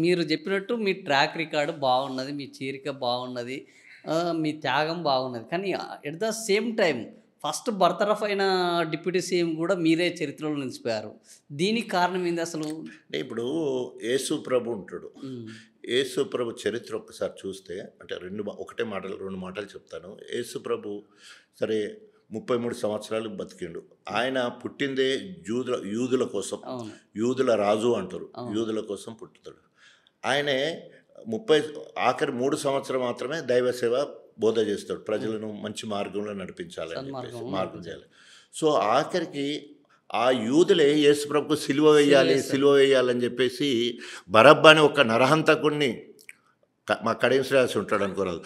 మీరు జెప్పినట్టు మీ track record బాగున్నది. మీ చేరిక బాగున్నది. మీ త్యాగం బాగున్నది. కానీ at the same time first బర్తరఫ్ అయిన డిప్యూటీ సీఎం గూడా మీరే చరిత్రలో నిలిచిపోయారు. దీనికి కారణం ఏంది అసలు? అంటే ఇప్పుడు యేసు ప్రభు ఉంటాడు. హ్మ్. యేసు ప్రభు చరిత్ర ఒక్కసారి చూస్తే అంటే ఒకటే మాటలు 2 మాటలు చెప్తాను. యేసు ప్రభు సరే 33 సంవత్సరాలు బతికిండు. ఆయన పుట్టిందే యూదుల కోసం. అవును. యూదుల రాజు అంటారు. అవును. యూదుల కోసం పుట్టుతాడు. ఆయనే 30 ఆఖరి 3 సంవత్సరం మాత్రమే దైవ సేవ బోధ చేస్తాడు. హ్మ్. ప్రజలను మంచి మార్గంలో నడిపించాలని చెప్పేసి, సన్మార్గంలో మార్గం నడిపించారు. చేయాలి. సో, ఆఖరికి ఆ యూదులే యేసు ప్రభువుకు సిలువ సిలువ వేయాలి, వేశారు. సిలువ వేయాలని చెప్పేసి బరబ్బా అని ఒక నరహంతకుడిని మా కడియం శ్రేయస్ ఉంటాడు అనుకోరాదు.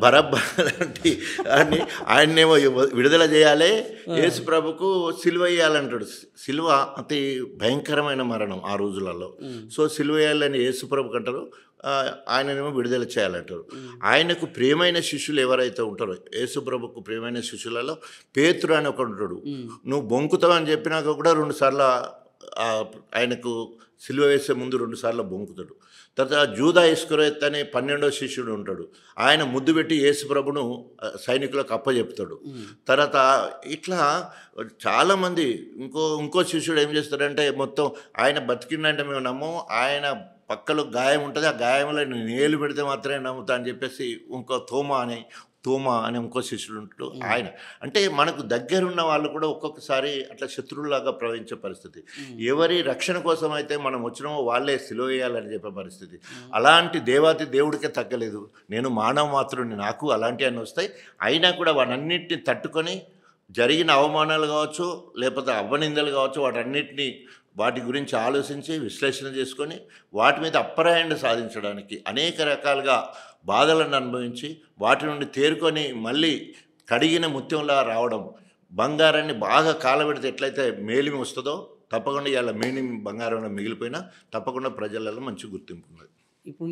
బరబ్బా లాంటి ఆడిని ఆయన్నేమో విడుదల చేయాలి, ఆ! యేసు ప్రభుకు సిలువ వేయాలంటాడు. సిలువ అతి భయంకరమైన మరణం ఆ రోజులలో. హ్మ్. సో, సిలువ వేయాలని యేసు ప్రభుకు అంటారు. ఆయననేమో విడుదల చేయాలంటారు. హ్మ్. ఆయనకు ప్రియమైన శిష్యులు ఎవరైతే ఉంటారో, యేసు ప్రభుకు ప్రియమైన శిష్యులలో పేతురు అని ఒకడు ఉంటాడు. హ్మ్. నువ్వు బొంకుతావు అని చెప్పినాక కూడా 2 సార్ల ఆయనకు సిలువ వేసే ముందు 2 సార్లు బొంకుతాడు. తర్వాత జూదా ఇస్కరియోతు అనే 12వ శిష్యుడు ఉంటాడు. ఆయన ముద్దు పెట్టి యేసు ప్రభును సైనికులకు అప్పచెప్తాడు. హ్మ్. తర్వాత ఇట్లా చాలామంది ఇంకో శిష్యుడు ఏం చేస్తాడంటే మొత్తం ఆయన బతికిండంటే మేము నమ్మం. ఆయన పక్కలో గాయం ఉంటుంది. ఆ గాయంలో నేలు పెడితే మాత్రమే నమ్ముతా అని చెప్పేసి తోమా అనే ఇంకో శిష్యుడు ఉంటాడు. హ్మ్. ఆయన అంటే మనకు దగ్గరున్న వాళ్ళు కూడా ఒక్కొక్కసారి అట్లా శత్రువులాగా ప్రవహించే పరిస్థితి. హ్మ్. ఎవరి రక్షణ కోసం అయితే మనం వచ్చినామో వాళ్ళే సిలువ వేయాలని చెప్పే పరిస్థితి. హ్మ్. అలాంటి దేవాతి దేవుడికే తగ్గలేదు. నేను మానవ మాత్రుడిని, నాకు అలాంటివన్నీ వస్తాయి. అయినా కూడా వాటన్నిటిని తట్టుకొని జరిగిన అవమానాలు కావచ్చు, లేకపోతే అవ్వనిందలు కావచ్చు, వాటి గురించి ఆలోచించి విశ్లేషణ చేసుకొని వాటి మీద అప్పర్ హ్యాండ్ సాధించడానికి అనేక రకాలుగా బాధలను అనుభవించి వాటి నుండి తేరుకొని మళ్ళీ కడిగిన ముత్యంలా రావడం, బంగారాన్ని బాగా కాలబెడితే ఎట్లయితే మేలిమి వస్తుందో తప్పకుండా ఇవాళ మేలిమి బంగారంలో మిగిలిపోయినా తప్పకుండా ప్రజలలో మంచి గుర్తింపు ఉన్నది. ఇప్పుడు